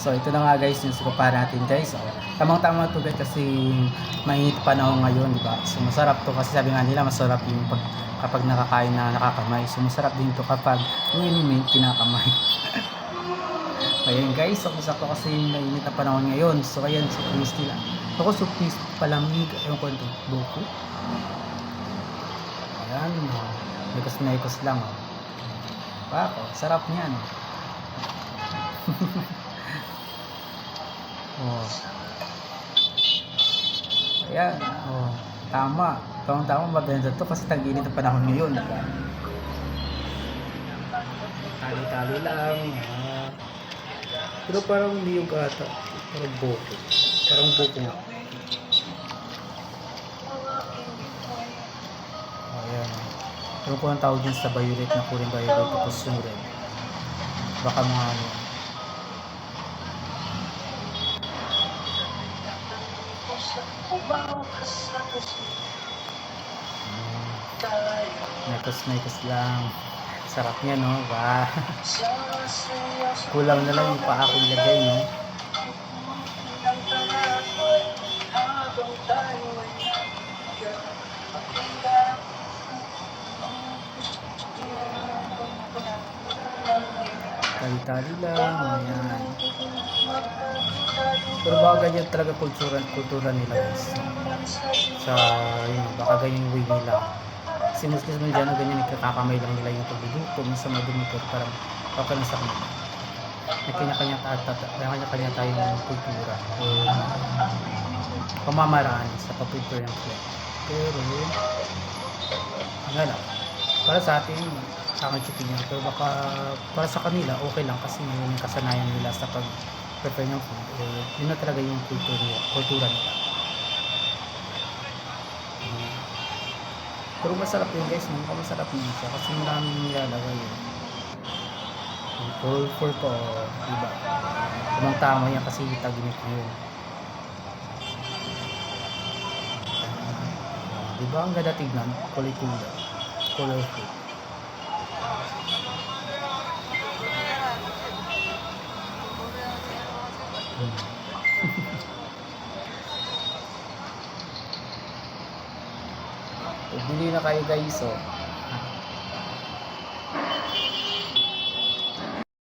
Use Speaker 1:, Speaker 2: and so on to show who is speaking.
Speaker 1: So ito na nga guys yung suka natin guys. So, tamang-tama to guys kasi mainit panahon ngayon, di ba? So masarap to kasi sabi nga nila masarap yung kapag nakakain na nakakamay. So masarap din to kapag yung inumin kinakamay. Ayan guys, sakto kasi mainit na panahon ngayon. So ayan, so please nila. Ako so please palamig, ayun ko ito, buko. Ayan, ikos na ikos lang. Wow, sarap niyan. Oh. Ayan, oh. Tama. Tama mabenta to kasi tag-init ang panahon ngayon. Tali-tali lang. Pero parang hindi yung ata. Parang buko. Parang buko nga. Ayan. Pero kung ang tawag dyan sa violet na kulay violet tapos yung red. Baka mga ano. Naikos lang. Sarap niya, no? Ba? Kulang na lang yung paa ko ilagay, no? Tali-tali lang. Ayan. Pero baka ganyan talaga kultura nila guys. Sa yun, baka ganyan yung way nila. Kasi Muslim dyan, ganyan nagkakakamay lang nila yung pagluluto. Minsan madumi pero parang lang sa kanila. May kanya-kanya tayong kultura o pamamaraan sa pag-prepare ng food. Pero nga lang, para sa atin chicken yan, pero baka para sa kanila okay lang kasi yung kasanayan nila sa pag-prepare ng food. Yun na talaga yung kultura nila. Pero masarap yun guys, masarap yun siya kasi maraming nilalagay yun. Colorful po, diba? Tamang tama yan kasi tag-init yun. Diba ang ganda tignan? Kulay-kulay. Colorful. Bili na kayo guys, oh.